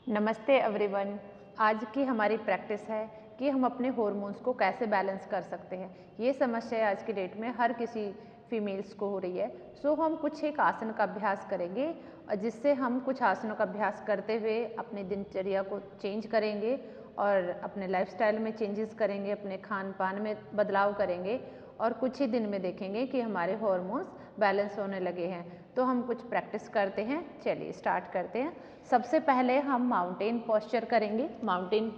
नमस्ते एवरीवन। आज की हमारी प्रैक्टिस है कि हम अपने हॉर्मोन्स को कैसे बैलेंस कर सकते हैं। ये समस्या आज की डेट में हर किसी फीमेल्स को हो रही है। सो हम कुछ एक आसन का अभ्यास करेंगे और जिससे हम कुछ आसनों का अभ्यास करते हुए अपनी दिनचर्या को चेंज करेंगे और अपने लाइफस्टाइल में चेंजेस करेंगे, अपने खान पान में बदलाव करेंगे और कुछ ही दिन में देखेंगे कि हमारे हॉर्मोन्स बैलेंस होने लगे हैं। तो हम कुछ प्रैक्टिस करते हैं। चलिए स्टार्ट करते हैं। सबसे पहले हम माउंटेन पोस्चर करेंगे। माउंटेन,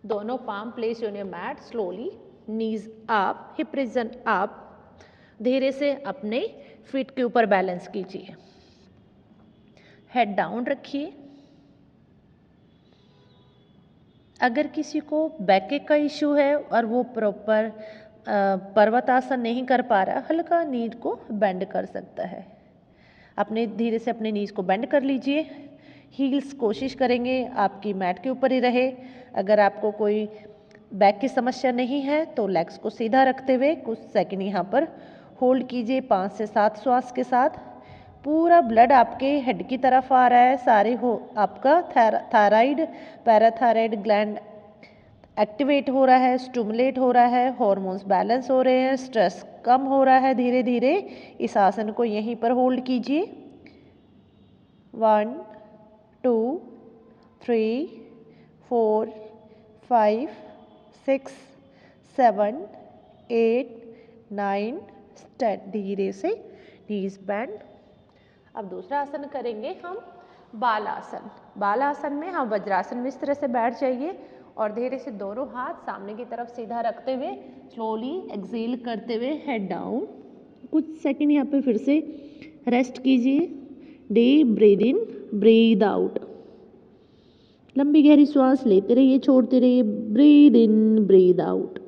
दोनों palm place on your mat, slowly knees up, hip region up. धीरे से अपने फीट के ऊपर बैलेंस कीजिए। हेड डाउन रखिए। अगर किसी को बैक का इशू है और वो प्रॉपर पर्वतासन नहीं कर पा रहा, हल्का नीज को बेंड कर सकता है। अपने धीरे से अपने नीज को बेंड कर लीजिए। हील्स कोशिश करेंगे आपकी मैट के ऊपर ही रहे। अगर आपको कोई बैक की समस्या नहीं है तो लेग्स को सीधा रखते हुए कुछ सेकंड यहाँ पर होल्ड कीजिए 5 से 7 श्वास के साथ। पूरा ब्लड आपके हेड की तरफ आ रहा है। सारे हो आपका थायराइड, पैराथायराइड ग्लैंड एक्टिवेट हो रहा है, स्टिमुलेट हो रहा है, हॉर्मोन्स बैलेंस हो रहे हैं, स्ट्रेस कम हो रहा है। धीरे धीरे इस आसन को यहीं पर होल्ड कीजिए। 1 2 3 4 5 6 7 8 9 10। धीरे से नीज बेंड। अब दूसरा आसन करेंगे हम बालासन। बालासन में हम वज्रासन में इस तरह से बैठ जाइए और धीरे से दोनों हाथ सामने की तरफ सीधा रखते हुए स्लोली एक्सेल करते हुए हेड डाउन। कुछ सेकंड यहाँ पे फिर से रेस्ट कीजिए। Deep breathe in, breathe out. लंबी गहरी श्वास लेते रहिए, छोड़ते रहिए। Breathe in, breathe out,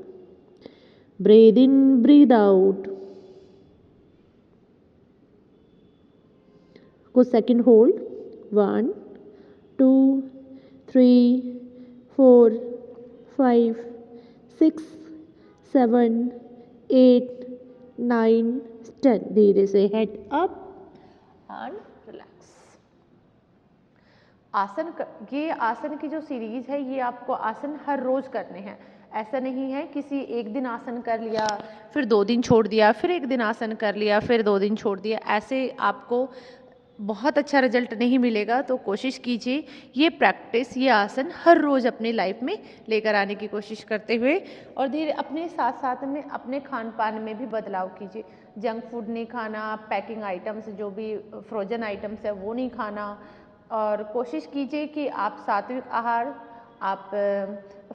breathe in, breathe out. कुछ सेकंड होल्ड। 1 2 3 4 5 6 7 8 9 10। धीरे से हेड अप एंड रिलैक्स। ये आसन की जो सीरीज है, ये आपको आसन हर रोज करने हैं। ऐसा नहीं है किसी एक दिन आसन कर लिया, फिर 2 दिन छोड़ दिया, फिर एक दिन आसन कर लिया, फिर 2 दिन छोड़ दिया। ऐसे आपको बहुत अच्छा रिजल्ट नहीं मिलेगा। तो कोशिश कीजिए ये प्रैक्टिस, ये आसन हर रोज़ अपनी लाइफ में लेकर आने की कोशिश करते हुए और धीरे अपने साथ साथ में अपने खान पान में भी बदलाव कीजिए। जंक फूड नहीं खाना, पैकिंग आइटम्स जो भी फ्रोजन आइटम्स है वो नहीं खाना और कोशिश कीजिए कि आप सात्विक आहार, आप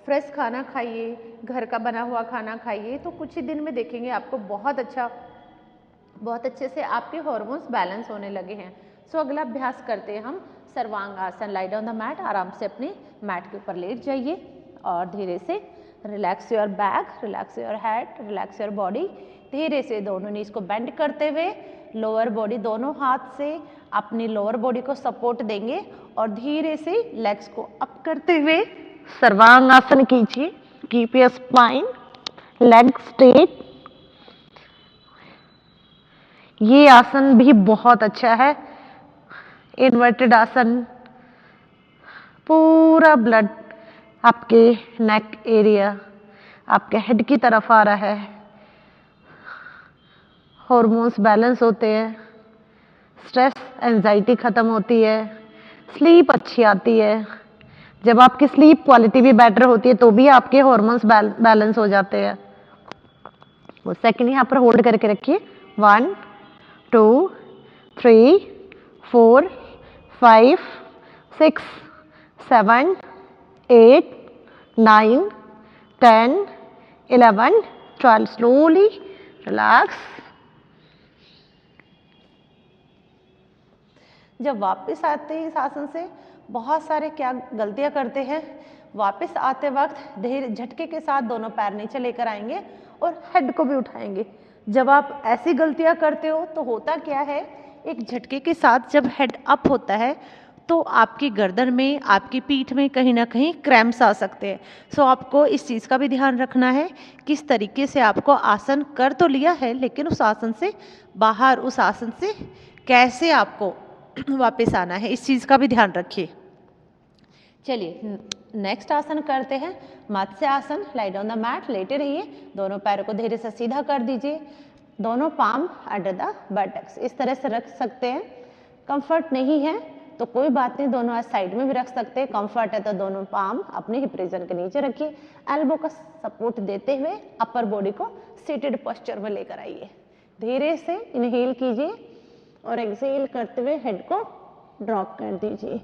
फ्रेश खाना खाइए, घर का बना हुआ खाना खाइए। तो कुछ ही दिन में देखेंगे आपको बहुत अच्छे से आपके हॉर्मोन्स बैलेंस होने लगे हैं। सो अगला अभ्यास करते हैं हम सर्वांग आसन। Lie down the mat. आराम से अपने मैट के ऊपर लेट जाइए और धीरे से relax your back, relax your head, relax your body. धीरे से दोनों नीज को बेंड करते हुए लोअर बॉडी, दोनों हाथ से अपनी लोअर बॉडी को सपोर्ट देंगे और धीरे से लेग्स को अप करते हुए सर्वांग आसन कीजिए। Keep your spine, leg straight. ये आसन भी बहुत अच्छा है। इन्वर्टेड आसन, पूरा ब्लड आपके नेक एरिया, आपके हेड की तरफ आ रहा है। हॉर्मोन्स बैलेंस होते हैं, स्ट्रेस एंजाइटी खत्म होती है, स्लीप अच्छी आती है। जब आपकी स्लीप क्वालिटी भी बेटर होती है तो भी आपके हॉर्मोन्स बैलेंस हो जाते हैं। वो सेकंड यहाँ पर होल्ड करके रखिए। 1 2 3 4 5 6 7 8 9 10 11 12। Slowly relax. जब वापस आते हैं इस आसन से, बहुत सारे क्या गलतियां करते हैं। वापस आते वक्त धीरे झटके के साथ दोनों पैर नीचे लेकर आएंगे और हेड को भी उठाएंगे। जब आप ऐसी गलतियां करते हो तो होता क्या है, एक झटके के साथ जब हेड अप होता है तो आपकी गर्दन में, आपकी पीठ में कहीं ना कहीं क्रैम्प्स आ सकते हैं। सो आपको इस चीज़ का भी ध्यान रखना है किस तरीके से आपको आसन कर तो लिया है, लेकिन उस आसन से बाहर, उस आसन से कैसे आपको वापस आना है, इस चीज़ का भी ध्यान रखिए। चलिए नेक्स्ट आसन करते हैं मत्स्य आसन। लाई डाउन द मैट, लेटे रहिए, दोनों पैरों को धीरे से सीधा कर दीजिए, दोनों पाम अंडर द बटक्स, इस तरह से रख सकते हैं। कंफर्ट नहीं है तो कोई बात नहीं, दोनों साइड में भी रख सकते हैं। कंफर्ट है तो दोनों पाम अपने हिप रीजन के नीचे रखिए, एल्बो का सपोर्ट देते हुए अपर बॉडी को सीटेड पोस्चर में लेकर आइए। धीरे से इनहेल कीजिए और एक्सहेल करते हुए हेड को ड्रॉप कर दीजिए।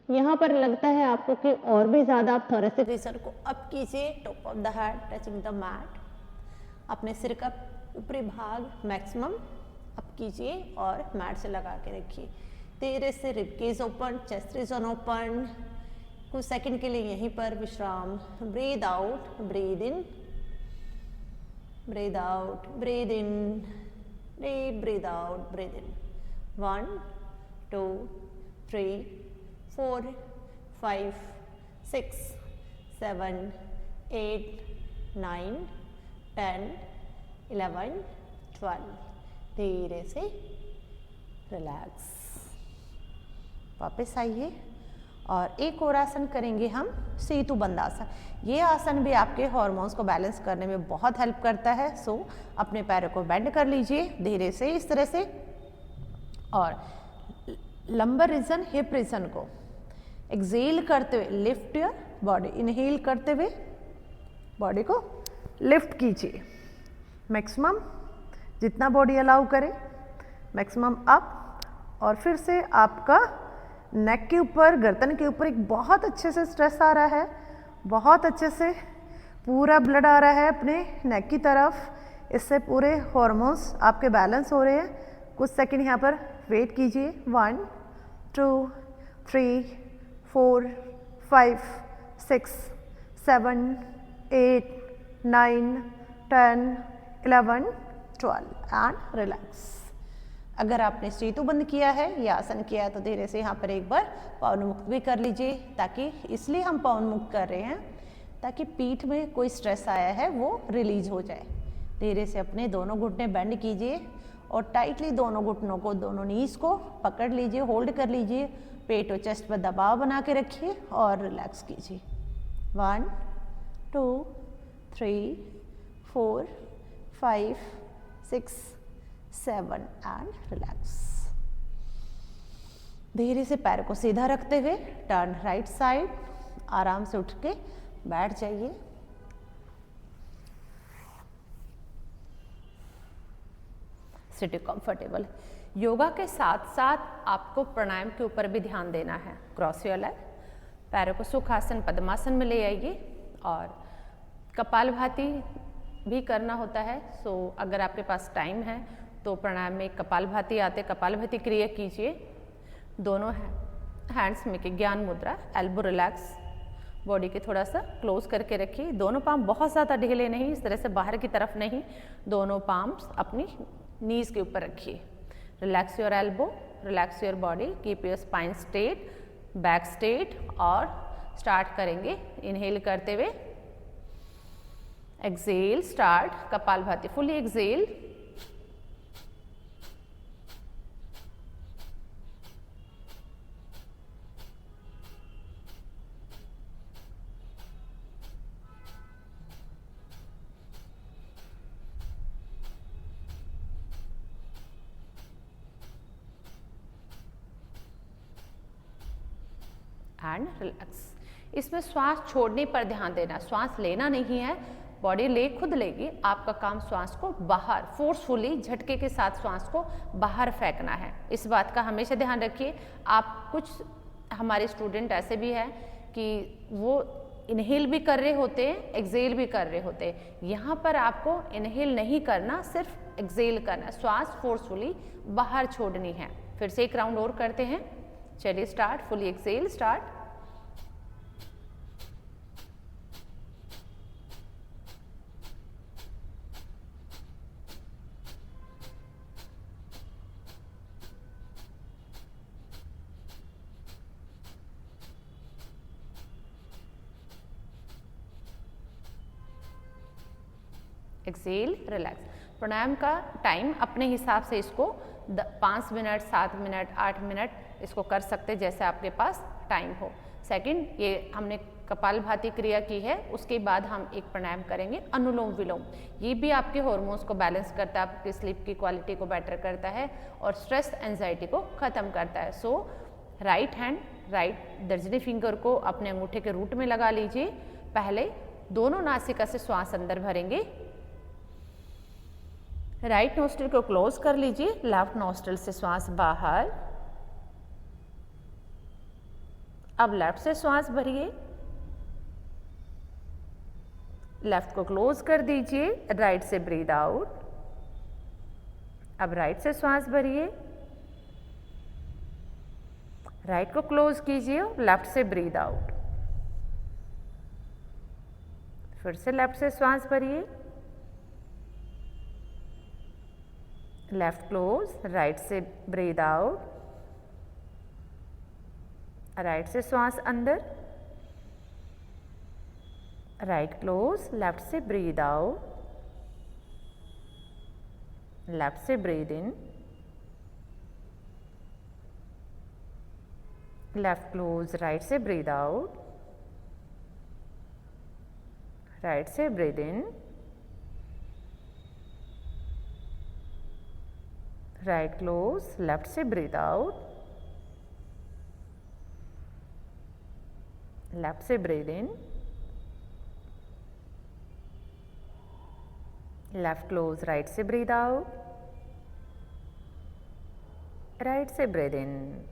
यहाँ पर लगता है आपको कि और भी ज़्यादा आप थोरेसिक रीजन को अप कीजिए, top of the head touching the mat, अपने सिर का ऊपरी भाग मैक्सिमम अप कीजिए और मैट से लगा के रखिए। धीरे से rib cage open, chest region open, कुछ सेकंड के लिए यहीं पर विश्राम। Breathe out, breathe in, breathe out, breathe in, deep breathe out, breathe in. 1 2 3 4 5 6 7 8 9 10 11 12। धीरे से रिलैक्स, वापस आइए और एक और आसन करेंगे हम, सेतु बंद आसन। ये आसन भी आपके हार्मोन्स को बैलेंस करने में बहुत हेल्प करता है। सो अपने पैरों को बेंड कर लीजिए धीरे से इस तरह से, और लंबर रीजन हिप रीजन को एक्सहेल करते हुए लिफ्ट योर बॉडी, इनहेल करते हुए बॉडी को लिफ्ट कीजिए, मैक्सिमम जितना बॉडी अलाउ करे मैक्सिमम अप, और फिर से आपका नेक के ऊपर, गर्दन के ऊपर एक बहुत अच्छे से स्ट्रेस आ रहा है, बहुत अच्छे से पूरा ब्लड आ रहा है अपने नेक की तरफ, इससे पूरे हॉर्मोन्स आपके बैलेंस हो रहे हैं। कुछ सेकंड यहाँ पर वेट कीजिए। 1 2 3 4 5 6 7 8 9 10 11 12 एंड रिलैक्स। अगर आपने सेतु बंद किया है या आसन किया है तो धीरे से यहाँ पर एक बार पवन मुक्त भी कर लीजिए, ताकि इसलिए हम पवन मुक्त कर रहे हैं ताकि पीठ में कोई स्ट्रेस आया है वो रिलीज हो जाए। धीरे से अपने दोनों घुटने बेंड कीजिए और टाइटली दोनों घुटनों को, दोनों नीज को पकड़ लीजिए, होल्ड कर लीजिए, पेट और चेस्ट पर दबाव बना के रखिए और रिलैक्स कीजिए। 1 2 3 4 5 6 7 एंड रिलैक्स। धीरे से पैर को सीधा रखते हुए टर्न राइट साइड, आराम से उठ के बैठ जाइए। Sitting comfortable. योगा के साथ साथ आपको प्राणायाम के ऊपर भी ध्यान देना है। क्रॉस योर लेग, पैरों को सुखासन पद्मासन में ले आइए और कपालभाति भी करना होता है। सो अगर आपके पास टाइम है तो प्राणायाम में कपालभाति आते, कपालभाति क्रिया कीजिए। दोनों हैंड्स में के ज्ञान मुद्रा, एल्बो रिलैक्स, बॉडी के थोड़ा सा क्लोज करके रखिए। दोनों पाम बहुत ज़्यादा ढीले नहीं, इस तरह से बाहर की तरफ नहीं, दोनों पाम्स अपनी नीज के ऊपर रखिए। Relax your elbow, relax your body, keep your spine straight, back straight, और स्टार्ट करेंगे इनहेल करते हुए। Exhale, start kapalbhati, fully exhale, and relax. इसमें श्वास छोड़ने पर ध्यान देना, श्वास लेना नहीं है, बॉडी ले खुद लेगी। आपका काम श्वास को बाहर फोर्सफुली झटके के साथ श्वास को बाहर फेंकना है। इस बात का हमेशा ध्यान रखिए। आप कुछ हमारे स्टूडेंट ऐसे भी हैं कि वो इनहेल भी कर रहे होते हैं, एक्सहेल भी कर रहे होते हैं। यहाँ पर आपको इनहेल नहीं करना, सिर्फ एक्सहेल करना, श्वास फोर्सफुली बाहर छोड़नी है। फिर से एक राउंड और करते हैं। चलिए start, fully exhale, start. Exhale, relax. Pranayama का टाइम अपने हिसाब से इसको 5 मिनट, 7 मिनट, 8 मिनट इसको कर सकते जैसे आपके पास टाइम हो। सेकंड, ये हमने कपालभाति क्रिया की है, उसके बाद हम एक प्राणायाम करेंगे अनुलोम विलोम। ये भी आपके हार्मोन्स को बैलेंस करता है, आपकी स्लीप की क्वालिटी को बेटर करता है और स्ट्रेस एंजाइटी को ख़त्म करता है। सो राइट हैंड, राइट दर्जनी फिंगर को अपने अंगूठे के रूट में लगा लीजिए। पहले दोनों नासिका से श्वास अंदर भरेंगे, राइट नोस्ट्रिल को क्लोज कर लीजिए, लेफ्ट नोस्ट्रिल से श्वास बाहर। अब लेफ्ट से श्वास भरिए, लेफ्ट को क्लोज कर दीजिए, राइट से ब्रीद आउट। अब राइट से श्वास भरिए, राइट को क्लोज कीजिए, लेफ्ट से ब्रीद आउट। फिर से लेफ्ट से श्वास भरिए, लेफ्ट क्लोज, राइट से ब्रीद आउट। राइट से श्वास अंदर, राइट क्लोज, लेफ्ट से ब्रीद आउट, लेफ्ट से breathe in, left close, right से ब्रीद आउट, राइट से breathe in, right close, left से ब्रीद आउट, लेफ्ट से breathe in, left close, right से ब्रीद आउट, राइट से ब्रीद इन,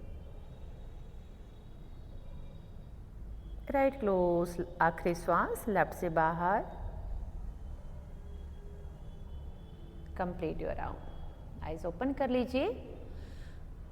राइट क्लोज, आखिरी श्वास left से बाहर। Complete your round, eyes open कर लीजिए।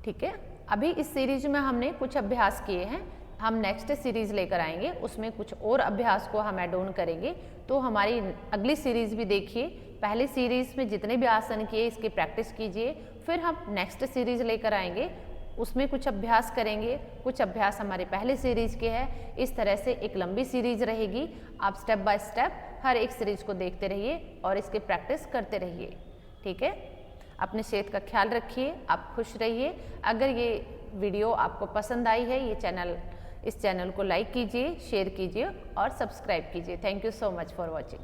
ठीक है, अभी इस सीरीज में हमने कुछ अभ्यास किए हैं, हम नेक्स्ट सीरीज लेकर आएंगे, उसमें कुछ और अभ्यास को हम ऐड ऑन करेंगे। तो हमारी अगली सीरीज भी देखिए, पहली सीरीज में जितने भी आसन किए इसकी प्रैक्टिस कीजिए, फिर हम नेक्स्ट सीरीज लेकर आएंगे, उसमें कुछ अभ्यास करेंगे, कुछ अभ्यास हमारे पहले सीरीज के हैं। इस तरह से एक लंबी सीरीज रहेगी, आप स्टेप बाय स्टेप हर एक सीरीज को देखते रहिए और इसकी प्रैक्टिस करते रहिए। ठीक है, अपने सेहत का ख्याल रखिए, आप खुश रहिए। अगर ये वीडियो आपको पसंद आई है, इस चैनल को लाइक कीजिए, शेयर कीजिए और सब्सक्राइब कीजिए। Thank you so much for watching.